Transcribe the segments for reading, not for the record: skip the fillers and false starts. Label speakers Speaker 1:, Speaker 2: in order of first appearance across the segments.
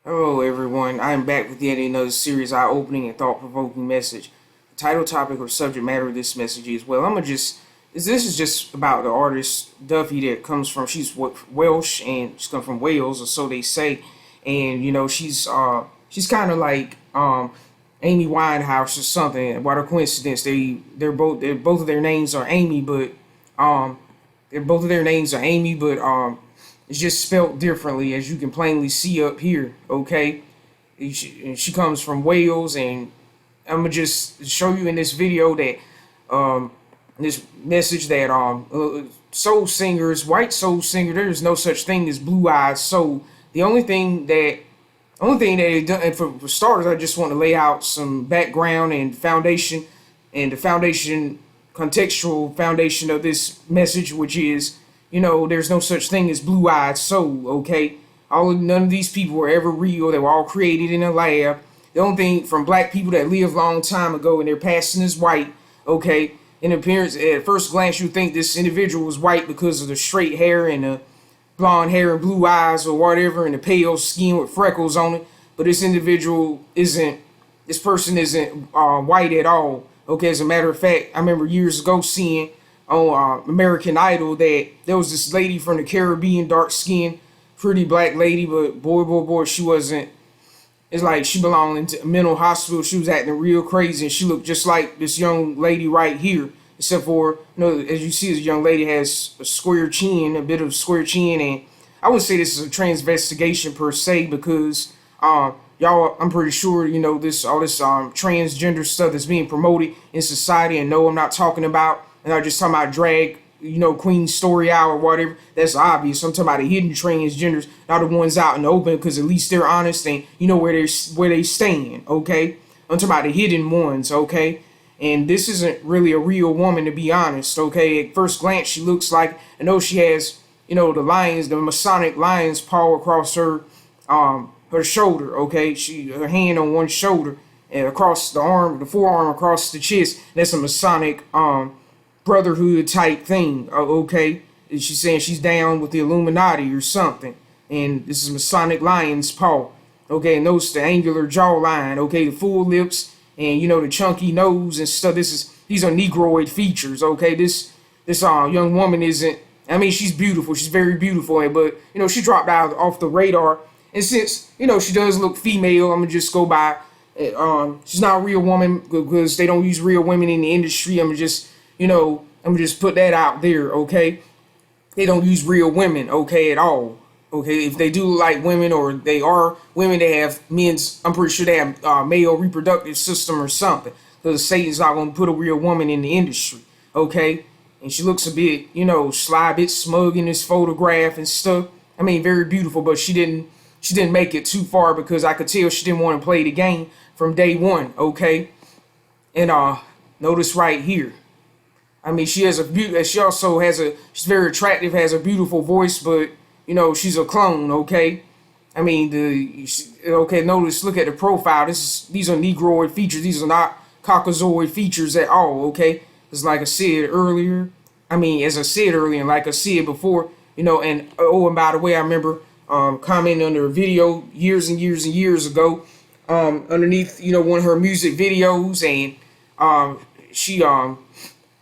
Speaker 1: Hello everyone, I am back with yet another series eye-opening and thought-provoking message. The title, topic, or subject matter of this message is, this is just about the artist Duffy that comes from, she's Welsh and she's come from Wales, or so they say, and she's kind of like Amy Winehouse or something. What a coincidence! Both of their names are Amy, but both of their names are Amy, but it's just spelt differently, as you can plainly see up here, okay? She comes from Wales, and I'm gonna just show you in this video that, this message that, soul singers, white soul singer, there's no such thing as blue-eyed soul. The only thing that it done, and for starters, I just want to lay out some background and foundation, and the contextual foundation of this message, which is, there's no such thing as blue-eyed soul, okay? None of these people were ever real. They were all created in a lab. The only thing from black people that lived a long time ago and they're passing as white, okay? In appearance, at first glance, you think this individual was white because of the straight hair and the blonde hair and blue eyes or whatever and the pale skin with freckles on it. But this person isn't white at all, okay? As a matter of fact, I remember years ago seeing on American Idol that there was this lady from the Caribbean, dark skinned, pretty black lady, but boy, she wasn't. It's like she belonged into a mental hospital. She was acting real crazy, and she looked just like this young lady right here, except for, as you see, this young lady has a square chin, a bit of square chin, and I would say this is a transvestigation per se, because y'all, I'm pretty sure, all this transgender stuff that's being promoted in society, and no, I'm not talking about, and I'm just talking about drag, Queen Story Hour or whatever. That's obvious. I'm talking about the hidden transgenders, not the ones out in the open, because at least they're honest and where they stand, okay? I'm talking about the hidden ones, okay? And this isn't really a real woman, to be honest, okay? At first glance, she looks like, I know she has, the Masonic lion's paw across her shoulder, okay? Her hand on one shoulder and across the arm, the forearm across the chest. That's a Masonic brotherhood type thing, okay? She's saying she's down with the Illuminati or something, and this is Masonic lion's paw, okay? And notice the angular jawline, okay? The full lips, and the chunky nose and stuff. These are negroid features, okay? This young woman isn't. I mean, she's beautiful. She's very beautiful, but she dropped out off the radar. And since she does look female, I'm gonna just go by. She's not a real woman because they don't use real women in the industry. I'm gonna just put that out there, okay? They don't use real women, okay, at all, okay? If they do look like women, or they are women, they have I'm pretty sure they have male reproductive system or something, because Satan's not gonna put a real woman in the industry, okay? And she looks a bit, sly, a bit smug in this photograph and stuff. I mean, very beautiful, but she didn't make it too far, because I could tell she didn't want to play the game from day one, okay? And notice right here. I mean, she's very attractive, has a beautiful voice, but, she's a clone, okay? I mean, notice, look at the profile. These are negroid features. These are not Caucasoid features at all, okay? It's like I said earlier. As I said earlier, and like I said before, and by the way, I remember commenting under a video years and years and years ago, underneath, one of her music videos, and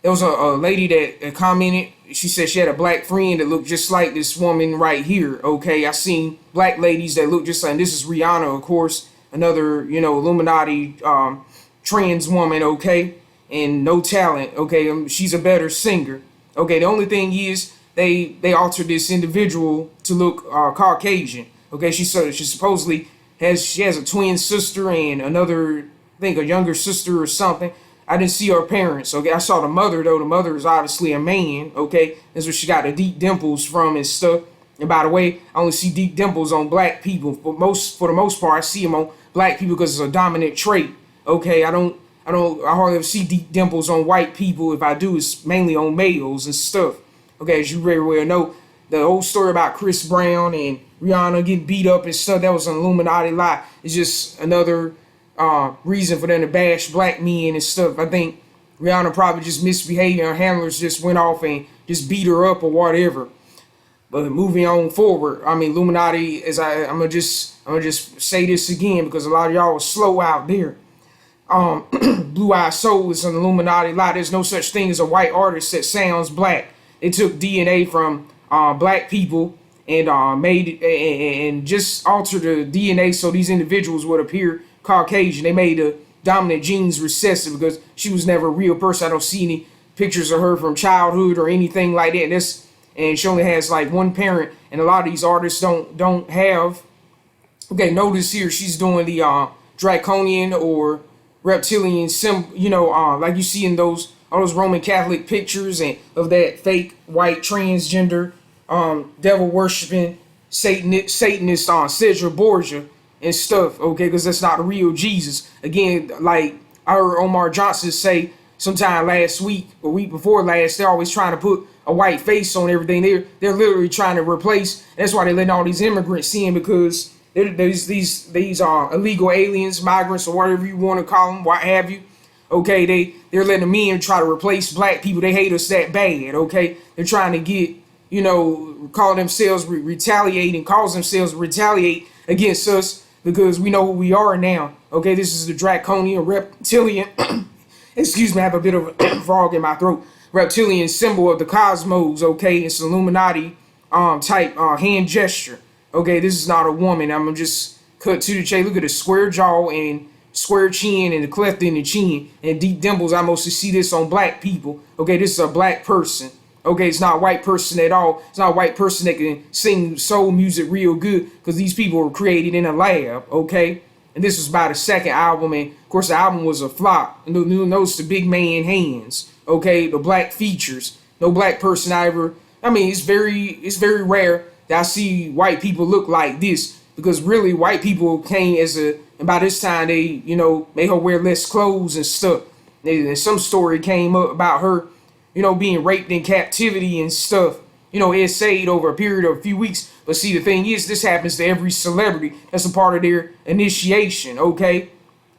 Speaker 1: there was a lady that commented. She said she had a black friend that looked just like this woman right here, okay? I seen black ladies that look just like, and this is Rihanna, of course, another, Illuminati trans woman, okay? And no talent, okay? She's a better singer, okay? The only thing is they altered this individual to look Caucasian, okay? She supposedly has a twin sister and another, I think, a younger sister or something. I didn't see her parents, okay? I saw the mother, though. The mother is obviously a man, okay? That's where she got the deep dimples from and stuff. And by the way, I only see deep dimples on black people. For the most part, I see them on black people because it's a dominant trait, okay? I hardly ever see deep dimples on white people. If I do, it's mainly on males and stuff, okay? As you very well know, the old story about Chris Brown and Rihanna getting beat up and stuff, that was an Illuminati lie. It's just another reason for them to bash black men and stuff. I think Rihanna probably just misbehaved, and her handlers just went off and just beat her up or whatever. But moving on forward, I mean, Illuminati, I'm gonna just say this again because a lot of y'all are slow out there. Blue Eye Soul is an Illuminati lie. There's no such thing as a white artist that sounds black. They took DNA from black people and made and just altered the DNA so these individuals would appear Caucasian. They made the dominant genes recessive because she was never a real person. I don't see any pictures of her from childhood or anything like that. And she only has like one parent, and a lot of these artists don't have. Okay, notice here she's doing the draconian or reptilian symbol, like you see in all those Roman Catholic pictures and of that fake white transgender devil worshiping Satanist Cedra Borgia and stuff, okay, because that's not the real Jesus. Again, like I heard Omar Johnson say sometime last week or week before last, they're always trying to put a white face on everything. They're literally trying to replace. That's why they're letting all these immigrants in, because there's these illegal aliens, migrants, or whatever you want to call them, what have you. Okay, they're letting them in and try to replace black people. They hate us that bad. Okay, they're trying to get cause themselves retaliate against us because we know who we are now. Okay, this is the draconian reptilian. Excuse me, I have a bit of a frog in my throat. Reptilian symbol of the cosmos. Okay, it's Illuminati type hand gesture. Okay, this is not a woman. I'm gonna just cut to the chase. Look at the square jaw and square chin and the cleft in the chin and deep dimples. I mostly see this on black people. Okay, this is a black person. Okay, it's not a white person at all. It's not a white person that can sing soul music real good because these people were created in a lab. Okay, and this was by the second album, and of course the album was a flop. And you'll notice the big man hands. Okay, the black features. No black person ever. I mean, it's very rare that I see white people look like this, because really white people came and by this time they, made her wear less clothes and stuff. And some story came up about her, being raped in captivity and stuff. Essayed over a period of a few weeks. But see, the thing is, this happens to every celebrity. That's a part of their initiation, okay?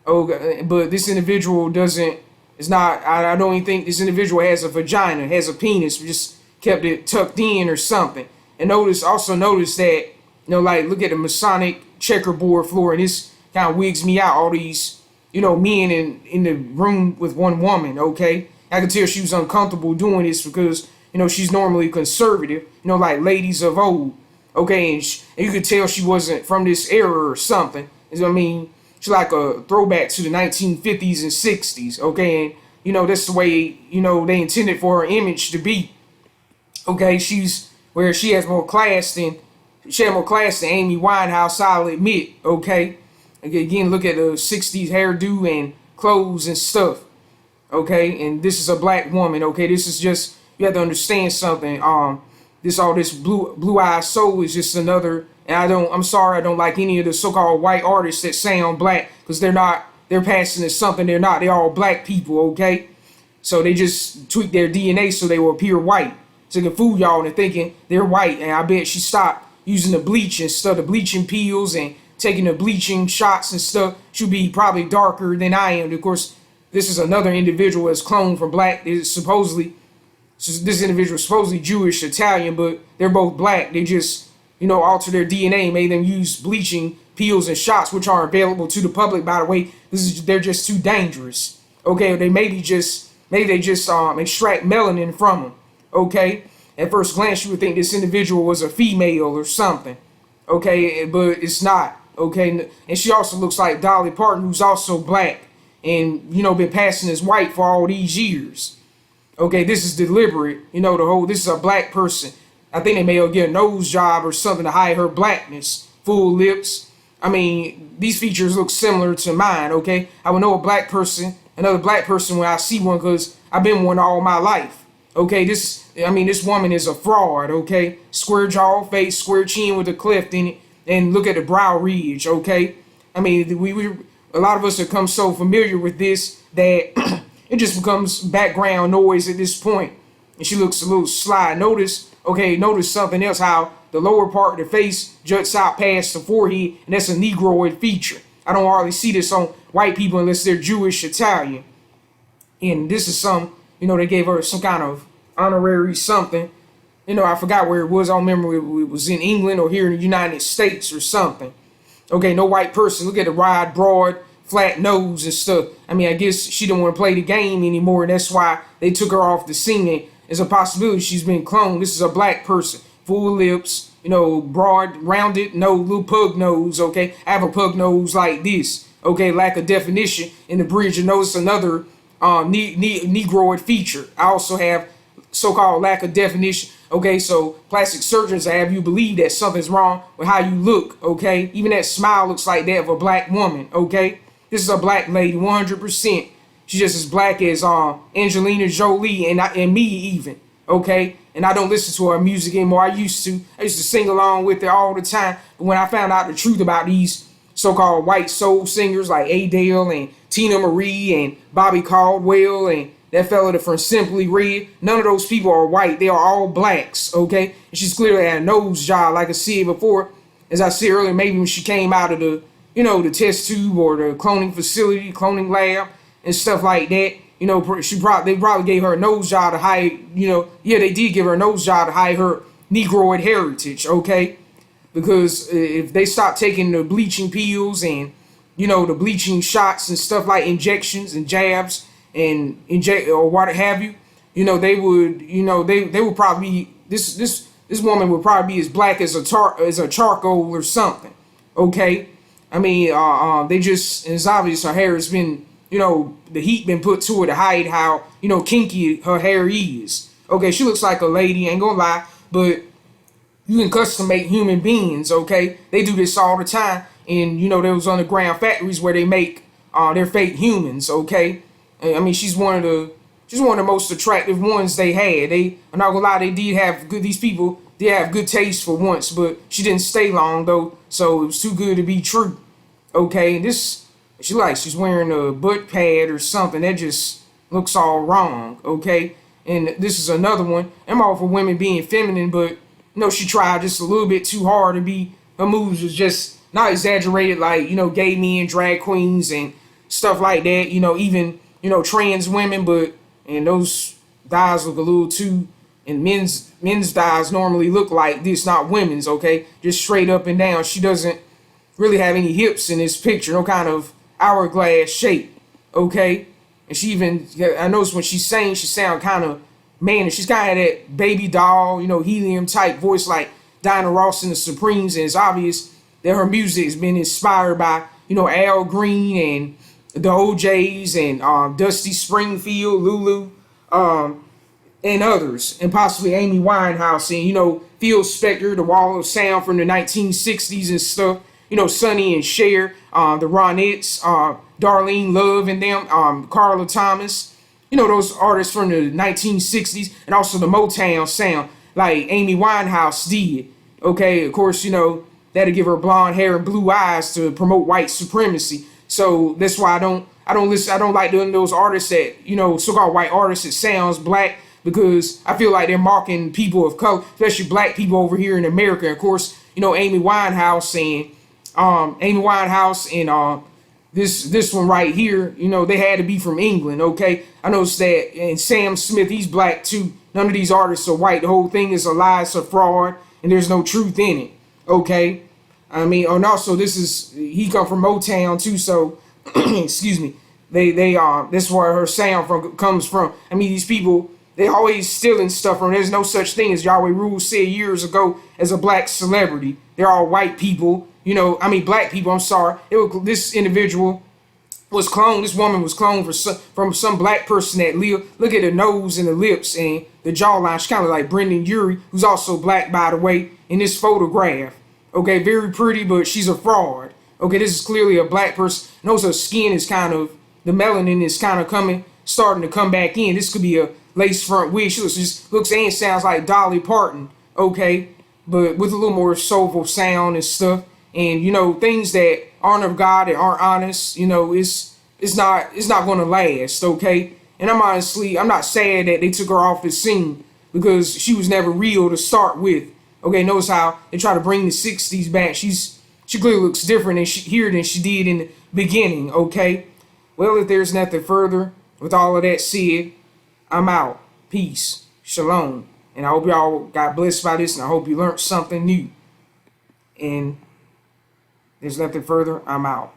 Speaker 1: Okay, but this individual I don't even think this individual has a vagina, has a penis, just kept it tucked in or something. And also notice that, look at the Masonic checkerboard floor, and this kind of wigs me out. All these, men in the room with one woman, okay? I could tell she was uncomfortable doing this because, she's normally conservative, like ladies of old, okay? And you could tell she wasn't from this era or something. I mean, she's like a throwback to the 1950s and 60s, okay? And, that's the way, they intended for her image to be, okay? She has more class than Amy Winehouse, I'll admit, okay? Again, look at the 60s hairdo and clothes and stuff, okay? And this is a black woman, okay? This is just, you have to understand something. This Blue Eye Soul is just another, and I'm sorry, I don't like any of the so-called white artists that sound black, because they're passing as something they're not. They're all black people, okay? So they just tweak their DNA so they will appear white. So they can fool y'all into thinking they're white. And I bet she stopped using the bleach and stuff, the bleaching pills and taking the bleaching shots and stuff. She'll be probably darker than I am. Of course, this is another individual that's cloned from black. This individual is supposedly Jewish, Italian, but they're both black. They just, alter their DNA, made them use bleaching pills and shots, which are available to the public, by the way. They're just too dangerous. Okay, maybe they just extract melanin from them. Okay, at first glance you would think this individual was a female or something, okay, but it's not, okay. And she also looks like Dolly Parton, who's also black and been passing as white for all these years. Okay, this is deliberate. This is a black person. I think they may get a nose job or something to hide her blackness. Full lips. I mean, these features look similar to mine. Okay, I would know another black person when I see one, because I've been one all my life. Okay, this woman is a fraud, okay? Square jaw, face, square chin with a cleft in it, and look at the brow ridge, okay? I mean, a lot of us have become so familiar with this that it just becomes background noise at this point. And she looks a little sly. Notice something else, how the lower part of the face juts out past the forehead, and that's a Negroid feature. I don't hardly see this on white people unless they're Jewish, Italian. And this is they gave her some kind of honorary something. You know, I forgot where it was. I don't remember if it was in England or here in the United States or something. Okay, no white person. Look at the wide, broad, flat nose and stuff. I mean, I guess she don't want to play the game anymore, and that's why they took her off the scene. It's a possibility she's been cloned. This is a black person, full lips, you know, broad, rounded, no little pug nose. Okay, I have a pug nose like this. Okay, lack of definition in the bridge. You notice another negroid feature. I also have so-called lack of definition. Okay, so plastic surgeons have you believe that something's wrong with how you look. Okay, even that smile looks like that of a black woman. Okay, this is a black lady, 100%. She's just as black as Angelina Jolie and me even. Okay, and I don't listen to her music anymore. I used to sing along with her all the time. But when I found out the truth about these so-called white soul singers like Adele and Tina Marie and Bobby Caldwell and that fella from Simply Red, none of those people are white. They are all blacks, okay? And she's clearly had a nose job, like I said before. As I said earlier, maybe when she came out of the, you know, the test tube or the cloning facility, cloning lab, and stuff like that, you know, they probably gave her a nose job to hide, you know, yeah, they did give her a nose job to hide her Negroid heritage, okay? Because if they stop taking the bleaching pills and, you know, the bleaching shots and stuff like injections and jabs, and inject or what have you, you know, they would, you know, they would probably be, this woman would probably be as black as a charcoal or something. Okay, I mean, they just, it's obvious her hair has been, you know, the heat been put to her to hide how, you know, kinky her hair is. Okay, she looks like a lady, ain't gonna lie, but you can custom make human beings. Okay, they do this all the time, and you know, there was underground factories where they make their fake humans. Okay. I mean, she's one of the most attractive ones they had. I'm not gonna lie, they did have good. These people did have good taste for once, but she didn't stay long though, so it was too good to be true. Okay, this she's wearing a butt pad or something that just looks all wrong. Okay, and this is another one. I'm all for women being feminine, but you know, she tried just a little bit too hard to be. Her moves was just not exaggerated, like, you know, gay men, drag queens, and stuff like that. You know, even, you know, trans women, but and those thighs look a little too, and men's thighs normally look like this, not women's. Okay, just straight up and down. She doesn't really have any hips in this picture, no kind of hourglass shape. Okay, and she even, I noticed when she sang, she sound kind of mannish. She's kind of that baby doll, you know, helium type voice like Dinah Ross and the Supremes, and it's obvious that her music has been inspired by, you know, Al Green and the OJs and Dusty Springfield, Lulu, and others, and possibly Amy Winehouse and, you know, Phil Spector, the Wall of Sound from the 1960s and stuff. You know, Sonny and Cher, the Ronettes, Darlene Love and them, Carla Thomas. You know, those artists from the 1960s, and also the Motown sound, like Amy Winehouse did. Okay, of course, you know, that'll give her blonde hair and blue eyes to promote white supremacy. So that's why I don't like those artists that, you know, so-called white artists that sounds black, because I feel like they're mocking people of color, especially black people over here in America. Of course, you know, Amy Winehouse and this one right here, you know, they had to be from England. Okay, I noticed that, and Sam Smith, he's black too. None of these artists are white. The whole thing is a lie, it's a fraud, and there's no truth in it. Okay, I mean, and also he come from Motown too, so excuse me. That's where her sound comes from. I mean, these people, they always stealing stuff from. There's no such thing, as Yahweh Rule said years ago, as a black celebrity. They're all white people. You know, I mean, black people. I'm sorry. This individual was cloned. This woman was cloned from some black person that lived. Look at the nose and the lips and the jawline. She's kind of like Brendan Urie, who's also black, by the way, in this photograph. Okay, very pretty, but she's a fraud. Okay, this is clearly a black person. Notice her skin is kind of, the melanin is kind of starting to come back in. This could be a lace front wig. She looks and sounds like Dolly Parton. Okay, but with a little more soulful sound and stuff. And, you know, things that aren't of God, that aren't honest, you know, it's not going to last. Okay, and I'm not sad that they took her off the scene, because she was never real to start with. Okay, notice how they try to bring the 60s back. She clearly looks different than she did in the beginning. Okay, well, if there's nothing further, with all of that said, I'm out. Peace. Shalom. And I hope y'all got blessed by this, and I hope you learned something new. And there's nothing further. I'm out.